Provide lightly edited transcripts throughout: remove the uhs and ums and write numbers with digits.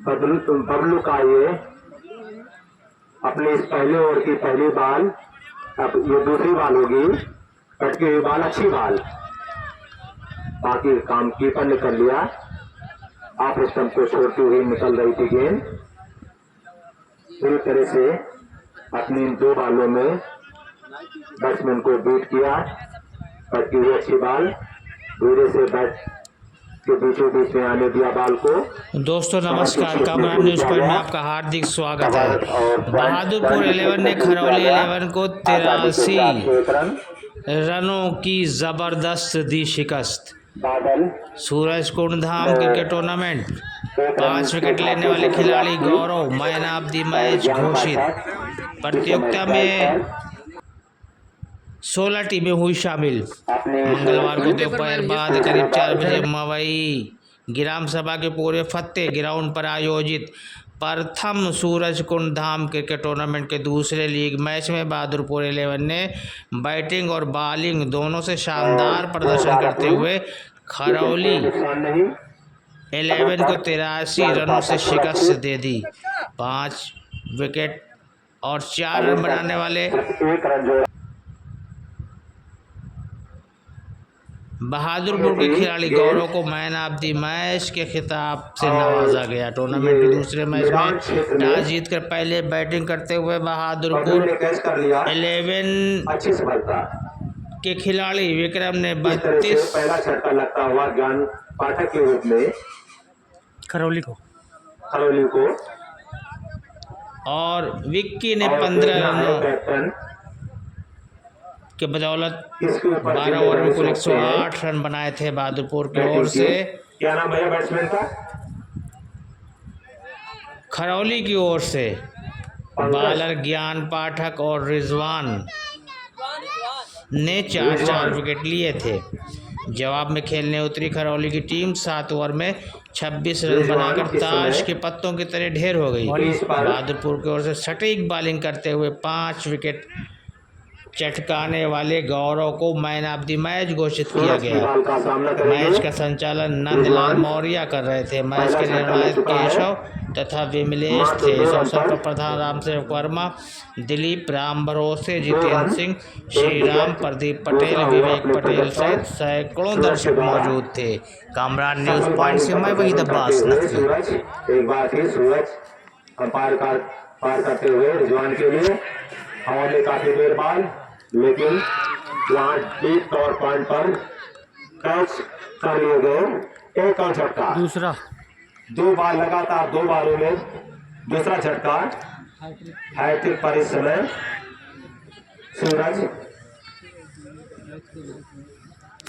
बबलू का ये अपने इस पहले ओवर की पहली बाल, अब ये दूसरी बाल होगी, कटकी हुई बाल, अच्छी बाल, बाकी काम कीपर ने कर लिया। आप स्टंप को छोड़ती हुई निकल रही थी गेंद। पूरी तरह से अपनी इन 2 बालों में बैट्समैन को बीट किया। कटकी हुई अच्छी बाल, धीरे से बैट के बीचों बीच में आने दिया बाल को। दोस्तों नमस्कार, कामरान न्यूज पॉइंट में आपका हार्दिक स्वागत है। बहादुरपुर 11 ने खरौली 11 को 83 रनों की जबरदस्त दी शिकस्त। सूरज कुंड धाम क्रिकेट टूर्नामेंट 5 विकेट लेने वाले खिलाड़ी गौरव मैन ऑफ द मैच घोषित। प्रतियोगिता में 16 टीमें हुई शामिल। मंगलवार को दोपहर बाद करीब 4 बजे मवई ग्राम सभा के पूरे फतेह ग्राउंड पर आयोजित प्रथम सूरज कुंड धाम क्रिकेट टूर्नामेंट के दूसरे लीग मैच में बहादुरपुर 11 ने बैटिंग और बॉलिंग दोनों से शानदार प्रदर्शन करते हुए खरौली 11 को 83 रनों से शिकस्त दे दी। 5 विकेट और 4 रन बनाने वाले बहादुरपुर के खिलाड़ी गौरव को मैन ऑफ द मैच के खिताब से नवाजा गया। टूर्नामेंट के दूसरे मैच में टॉस जीतकर पहले बैटिंग करते हुए बहादुरपुर 11 के खिलाड़ी विक्रम ने 32 पहला छक्का लगता हुआ ज्ञान पाठक के रूप में खरौली को और विक्की ने 15 रनों के बदौलत 12 ओवर में कुल 108 रन बनाए थे। बहादुरपुर की ओर से क्या नाम है बैट्समैन का? खरौली की ओर से बालर ज्ञान पाठक और रिजवान ने 4 विकेट लिए थे। जवाब में खेलने उतरी खरौली की टीम 7 ओवर में 26 रन बनाकर ताश के पत्तों की तरह ढेर हो गई। बहादुरपुर की ओर से सटीक बॉलिंग करते हुए 5 विकेट चटकाने वाले गौरव को मैन ऑफ द मैच घोषित किया गया। मैच का संचालन नंदलाल मौर्य कर रहे थे। मैच के निर्णायक केशव तथा विमलेश थे। इस अवसर पर प्रधान रामसेवक वर्मा, दिलीप राम भरोसे, जितेंद्र सिंह, श्रीराम, प्रदीप पटेल, विवेक पटेल सहित सैकड़ों दर्शक मौजूद थे। कामरान न्यूज पॉइंट से मैं वही अब्बास नकवी। एक बार फिर सूरज अंपायर पार करते हुए रिजवान के लिए हवाले काफी देर बाद, लेकिन वहाँ डीप कवर पॉइंट पर कैच कर लिए गए। एक और झटका, दूसरा 2 बार लगातार 2 बारों में दूसरा झटका, हैट्रिक पर इस समय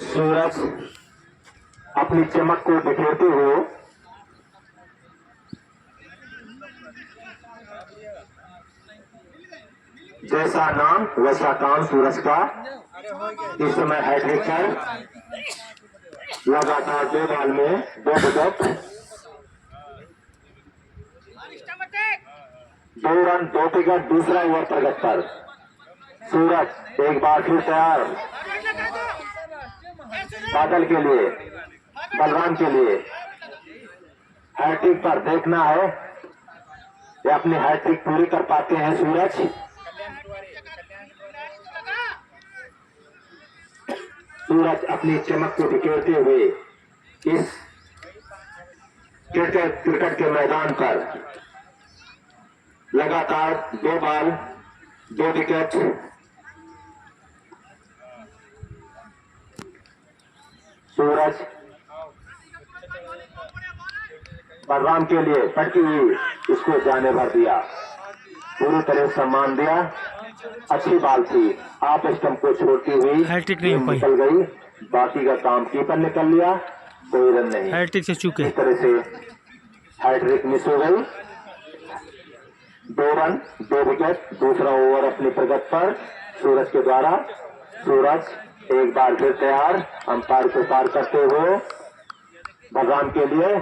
सूरज अपनी चमक को बिखेरते हुए जैसा नाम वैसा काम सूरज का। इस समय हैट्रिक पर लगातार 2 बॉल में 2 विकेट, 2 रन 2 विकेट। दूसरा ओवर प्रगति पर सूरज एक बार फिर तैयार बादल के लिए, बलराम के लिए। हैट्रिक पर देखना है ये अपनी हैट्रिक पूरी कर पाते हैं सूरज। सूरज अपनी चमक को बिखेरते हुए इस क्रिकेट के मैदान पर लगातार 2 बॉल 2 विकेट। सूरज बलराम के लिए पटकी हुई, इसको जाने भर दिया, पूरी तरह सम्मान दिया। अच्छी बाल थी, आप स्टंप को छोड़ती हुई निकल गई। बाकी का काम कीपर ने कर लिया, कोई रन नहीं। हैट्रिक से चूके, इस तरह से हैट्रिक मिस हो गई। 2 रन 2 विकेट। दूसरा ओवर अपनी प्रगति पर सूरज के द्वारा। सूरज एक बार फिर तैयार अंपायर को पार करते हुए बलराम के लिए।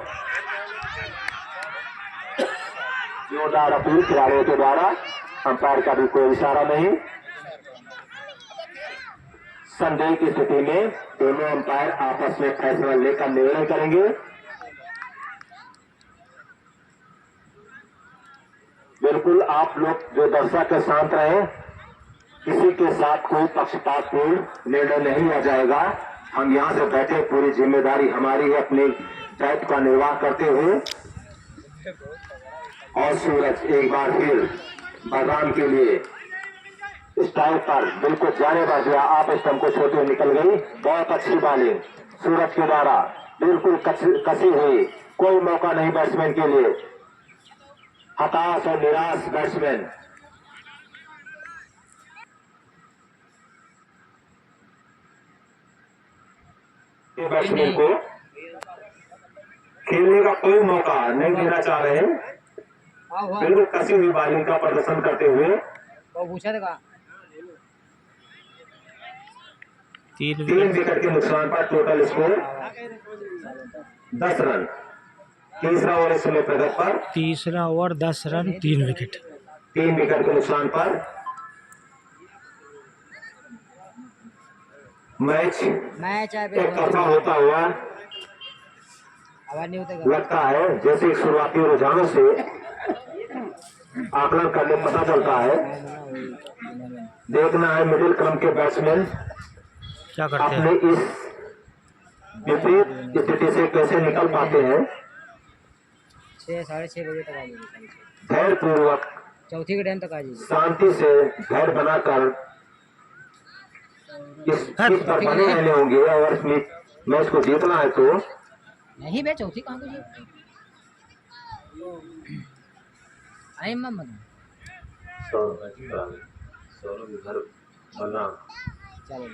जोरदार अपील खिलाड़ियों के द्वारा, अंपायर का भी कोई इशारा नहीं। संदेह की स्थिति में दोनों अंपायर आपस में फैसला लेकर निर्णय करेंगे। बिल्कुल आप लोग जो दर्शक है शांत रहे, किसी के साथ कोई पक्षपातपूर्ण निर्णय नहीं लिया जाएगा। हम यहाँ से बैठे, पूरी जिम्मेदारी हमारी है अपने दायित्व का निर्वाह करते हुए। और सूरज एक बार फिर बलराम के लिए स्ट्राइक पर बिल्कुल जाने भर दिया, आप स्टंप को छोड़ते हुए निकल गई। बहुत अच्छी बॉलिंग सूरज के द्वारा, बिल्कुल कसी हुई, कोई मौका नहीं बैट्समैन के लिए। हताश और निराश बैट्समैन। बैट्समैन को खेलने का कोई मौका नहीं देना चाह रहे हैं, बिल्कुल कसी हुई बॉलिंग का प्रदर्शन करते हुए। तीन विकेट के नुकसान पर टोटल स्कोर 10 रन। तीसरा ओवर इस समय प्रगति पर, तीसरा ओवर 10 रन 3 विकेट। 3 विकेट के नुकसान पर मैच एक तरफा होता हुआ लगता है। जैसे शुरुआती रुझानों से आकलन करने पता चलता है। देखना है मिडिल क्रम के बैट्समैन क्या करते हैं, अपने इस विपरीत स्थिति से कैसे निकल पाते हैं। 6-6:30 बजे तक आ जाएगी, धैर्य पूर्वक चौथी के टाइम तक आ जाएगी। शांति से धैर्य बनाकर इस चीज पर बने रहने होंगे। और इस मैच को जीतना है तो नहीं बे, चौथी कहाँ को जी आई मत घर बना। चलो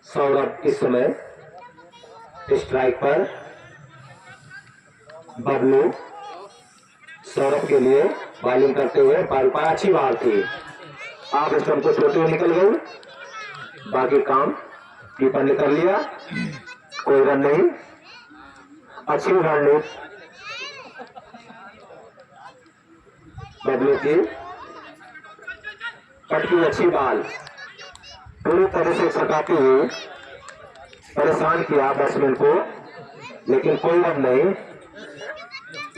सौरभ इस समय स्ट्राइक पर, बबलू सौरभ के लिए बॉलिंग करते हुए, बॉल पर अच्छी बाल थी, आप स्टंप को छोड़ते हुए निकल गई। बाकी काम कीपर ने कर लिया, कोई रन नहीं, अच्छी रणनीति बबलू की। पटकी अच्छी बाल पूरी तरह से सटाती हुई परेशान किया बैट्समैन को, लेकिन कोई रन नहीं।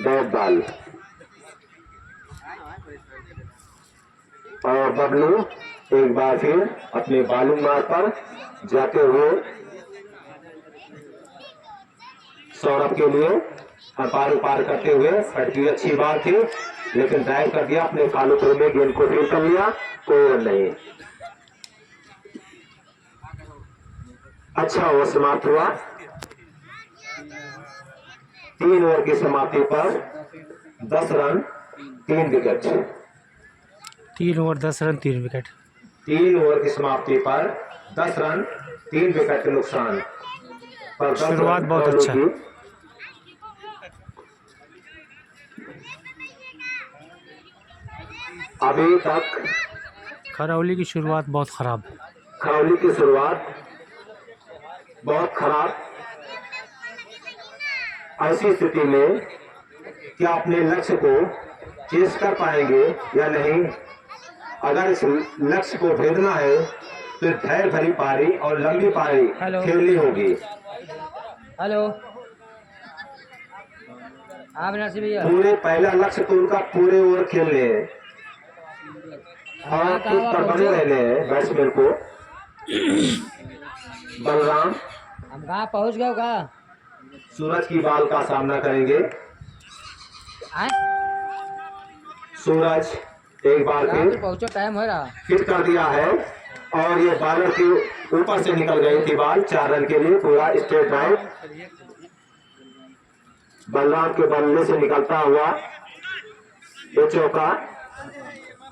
डॉट बॉल और बबलू एक बार फिर अपने बॉलिंग मार्ग पर जाते हुए सौरभ के लिए पार पार करते हुए, पटकी अच्छी बात थी लेकिन ड्राइव कर दिया, अपने फॉलो थ्रू में गेंद को फील कर लिया, कोई रन नहीं। अच्छा ओवर समाप्त हुआ। 3 ओवर की समाप्ति पर 10 run 3 wicket. 3 over 10 run 3 wicket. 3 over की समाप्ति पर 10 रन 3 विकेट के नुकसान पर शुरुआत बहुत अच्छा। अभी तक खरौली की शुरुआत बहुत खराब। खरौली की शुरुआत बहुत खराब। ऐसी स्थिति में क्या अपने लक्ष्य को चेस कर पाएंगे या नहीं। अगर इस लक्ष्य को भेदना है तो धैर्य भरी पारी और लंबी पारी खेलनी होगी। हेलो आप नरसी भैया, पूरे पहला लक्ष्य तो उनका पूरे ओवर खेलने हैं और कुछ पर बने रहने हैं बैट्समैन को। बलराम हम कहाँ पहुँच गए कहाँ? सूरज की बाल का सामना करेंगे। सूरज एक बार फिर पहुँचो, टाइम हो रहा। हिट कर दिया है और ये बॉलर के ऊपर से निकल गई थी बाल। 4 रन के लिए पूरा स्ट्रेट ड्राइव। बलराम के बल्ले से निकलता हुआ ये चौका,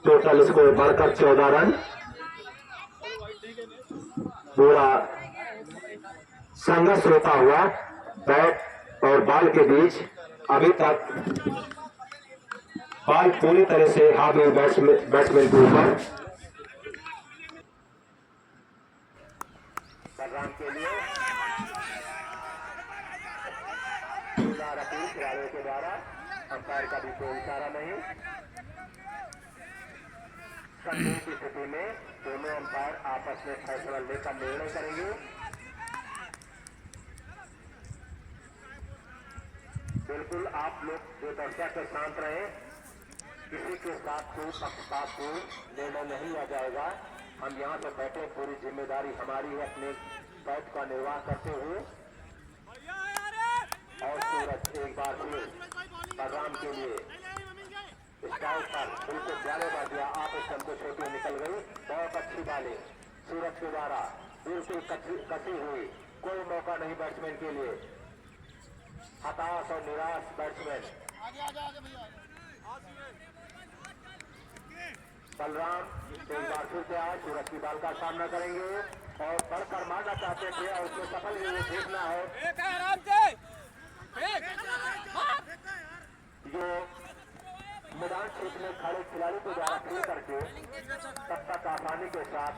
टोटल स्कोर बढ़कर 14 रन। पूरा संघर्ष होता हुआ बैट और बॉल के बीच। अभी तक बॉल पूरी तरह से हावी बैट्समैन के ऊपर। बलराम के लिए खिलाड़ियों के द्वारा अंपायर का भी कोई इशारा नहीं। संदेह की स्थिति में दोनों अंपायर आपस में फैसला लेकर निर्णय करेंगे। बिल्कुल आप लोग जो दर्शक के शांत रहे, किसी के साथ कोई पक्षपात को निर्णय नहीं लिया जाएगा। हम यहाँ से बैठे, पूरी जिम्मेदारी हमारी है अपने दायित्व का निर्वाह करते हुए। और सूरज एक बार फिर बलराम के लिए स्ट्राइक पर बिल्कुल प्यारे बात दिया। आप इस को छोटी निकल गई, बहुत अच्छी बाली सूरज के द्वारा बिल्कुल कटी हुई, कोई मौका नहीं बैट्समैन के लिए। हताश और निराश बैट्समैन बलराम एक बार फिर से आज सूरज की बाल का सामना करेंगे और बढ़कर मारना चाहते थे और उसमें सफल भी हुए। देखना है जो मैदान क्षेत्र में खड़े खिलाड़ी को द्वारा खेल करके तब तक आसानी के साथ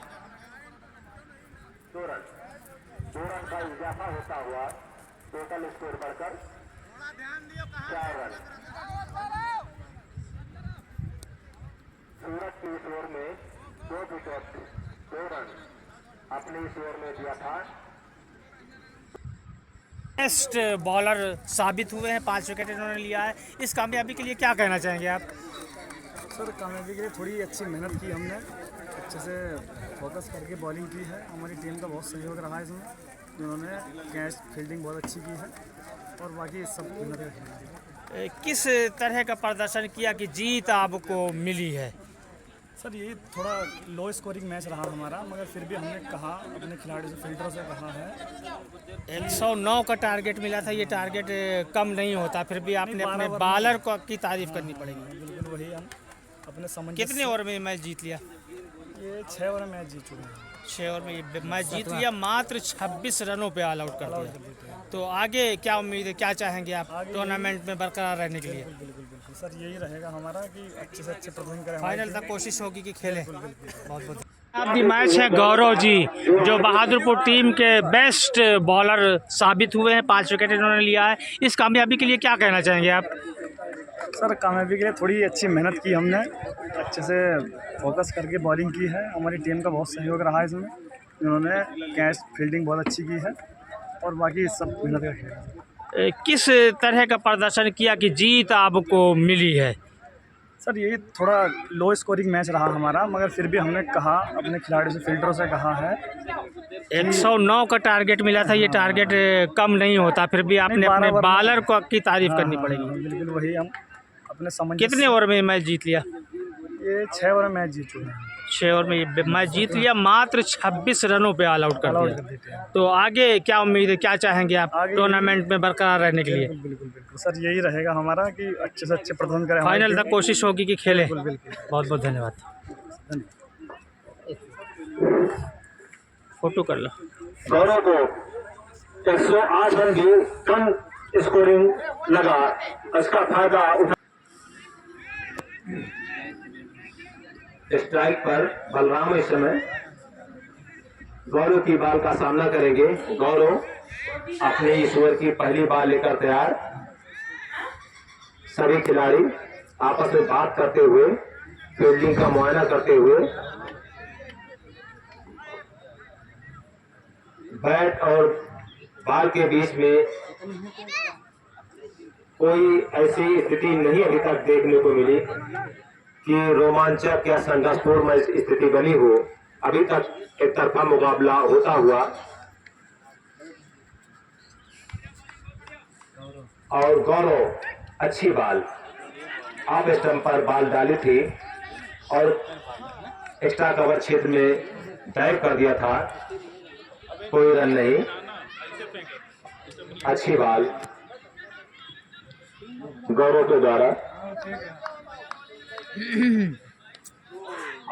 2 रन का इजाफा होता हुआ टोटल स्कोर बढ़कर 4 रन। सूरज की इस ओवर में 2 विकेट 2 रन अपने इस ओवर में दिया था। बेस्ट बॉलर साबित हुए हैं, 5 विकेट इन्होंने लिया है। इस कामयाबी के लिए क्या कहना चाहेंगे आप? सर कामयाबी के लिए थोड़ी अच्छी मेहनत की हमने, अच्छे से फोकस करके बॉलिंग की है। हमारी टीम का बहुत सहयोग रहा है इसमें, जिन्होंने कैच फील्डिंग बहुत अच्छी की है और बाकी सब मेहनत। किस तरह का प्रदर्शन किया कि जीत आपको मिली है? सर ये थोड़ा लो स्कोरिंग मैच रहा हमारा, मगर फिर भी हमने कहा अपने खिलाड़ियों से, फील्डरों से कहा है 109 का टारगेट मिला था। ये टारगेट कम नहीं होता, फिर भी आपने अपने बॉलर को की तारीफ करनी पड़ेगी। बिल्कुल वही हम अपने समझ। कितने ओवर में मैच जीत लिया? ये 6 ओवर में मैच जीत चुके हैं। 6 ओवर में ये मैच जीत लिया, मात्र 26 रनों पे ऑल आउट कर दिया। तो आगे क्या उम्मीद है, क्या चाहेंगे आप टूर्नामेंट में बरकरार रहने के लिए? बिल्कुल सर यही रहेगा हमारा कि अच्छे से अच्छे प्रदर्शन करें। फाइनल तक कोशिश होगी कि खेलें। बहुत बहुत आप दी मैच है गौरव जी, जो बहादुरपुर टीम के बेस्ट बॉलर साबित हुए हैं, 5 विकेट इन्होंने लिया है। इस कामयाबी के लिए क्या कहना चाहेंगे आप? सर कामयाबी के लिए थोड़ी अच्छी मेहनत की हमने, अच्छे से फोकस करके बॉलिंग की है। हमारी टीम का बहुत सहयोग रहा है इसमें, जिन्होंने कैच फील्डिंग बहुत अच्छी की है और बाकी सब मेहनत का खेल है। किस तरह का प्रदर्शन किया कि जीत आपको मिली है? सर ये थोड़ा लो स्कोरिंग मैच रहा हमारा, मगर फिर भी हमने कहा अपने खिलाड़ियों से, फील्डरों से कहा है 109 का टारगेट मिला था। ये टारगेट कम नहीं होता, फिर भी आपने अपने बॉलर को की तारीफ करनी पड़ेगी। बिल्कुल वही हम अपने समझ। कितने ओवर में मैच जीत लिया? ये 6 ओवर में मैच जीत चुके हैं। 6 ओवर में ये मैच जीत लिया, मात्र 26 रनों पे ऑल आउट कर दिया। तो आगे क्या उम्मीद है, क्या चाहेंगे आप टूर्नामेंट में बरकरार रहने के लिए? बिल्कुल सर यही रहेगा हमारा कि अच्छे से अच्छे प्रदर्शन करें। फाइनल तक कोशिश होगी कि खेलें। बहुत बहुत धन्यवाद। फोटो कर लो। गौरव को 108 रन की कम स्कोरिंग लगा, इसका फायदा उठा। स्ट्राइक पर बलराम इस समय गौरव की बाल का सामना करेंगे। गौरव अपने इस ओवर की पहली बाल लेकर तैयार। सभी खिलाड़ी आपस में बात करते हुए, फील्डिंग का मुआयना करते हुए, बैट और बाल के बीच में कोई ऐसी स्थिति नहीं अभी तक देखने को मिली कि रोमांचक या संघर्षपूर्ण स्थिति बनी हो। अभी तक एक तरफा मुकाबला होता हुआ और गौरव अच्छी बाल ऑफ स्टंप पर बाल डाली थी और एक्स्ट्रा कवर क्षेत्र में डाइव कर दिया था, कोई रन नहीं। अच्छी बाल गौरव के द्वारा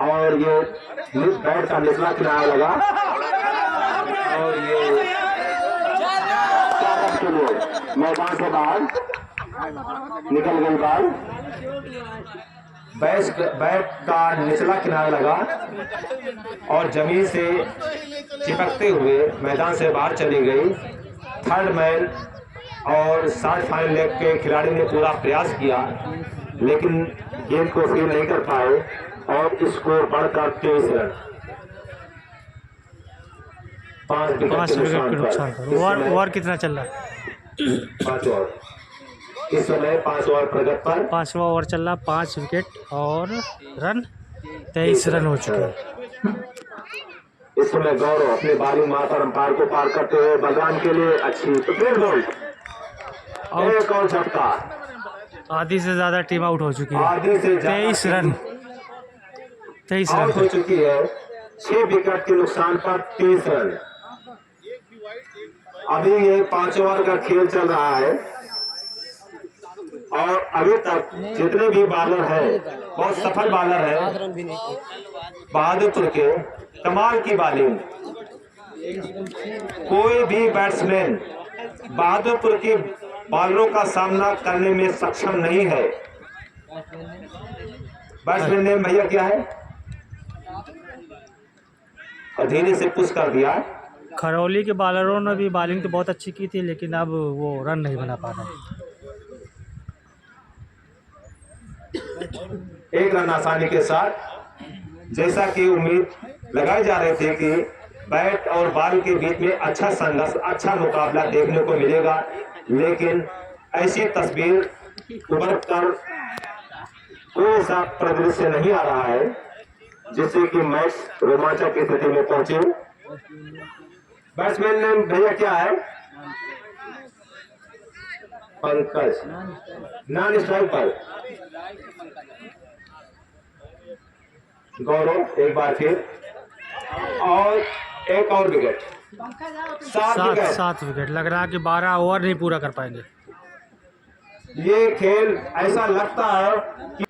और ये बैट का निचला किनारा लगा और ये के लिए मैदान से बाहर निकल गई बाल। बैट का निचला किनारा लगा और जमीन से चिपकते हुए मैदान से बाहर चली गई। थर्ड मैन और साइड फाइनल लेग के खिलाड़ी ने पूरा प्रयास किया, लेकिन गेंद को फील नहीं कर पाए और स्कोर बढ़कर 23 रन। 5 विकेट के नुकसान पर। ओवर कितना चल रहा है? 5 ओवर। इस समय 5 ओवर प्रगति पर 5वां ओवर चल रहा, 5 विकेट और रन 23 रन हो चुके हैं। इस समय गौरव अपने बॉलिंग मार्कर अंपायर को पार करते हुए बलराम के लिए अच्छी ट्रेल बॉल, एक और झटका। आधी से ज़्यादा टीम आउट हो चुकी है। आधी से 23 रन आउट हो चुकी है। 6 विकेट के नुकसान पर 30 रन। अभी ये 5 ओवर का खेल चल रहा है और अभी तक जितने भी बॉलर हैं बहुत सफल बॉलर है। बहादुरपुर के कमाल की बॉलिंग, कोई भी बैट्समैन बहादुरपुर के बॉलरों का सामना करने में सक्षम नहीं है। बैट्समैन ने भैया क्या है और धीरे से पुश कर दिया। खरौली के बॉलरों ने भी बॉलिंग तो बहुत अच्छी की थी, लेकिन अब वो रन नहीं बना पा रहे। एक रन आसानी के साथ, जैसा कि उम्मीद लगाई जा रही थी कि बैट और बॉल के बीच में अच्छा संघर्ष, अच्छा मुकाबला देखने को मिलेगा, लेकिन ऐसी तस्वीर उभर कर कोई सा परिदृश्य नहीं आ रहा है जिससे कि मैच रोमांचक की स्थिति में पहुंचे। बैट्समैन ने भैया क्या है पंकज, नॉन स्ट्राइक पर गौरव एक बार फिर और एक और विकेट। 7 विकेट लग रहा है कि 12 ओवर नहीं पूरा कर पाएंगे। ये खेल ऐसा लगता है कि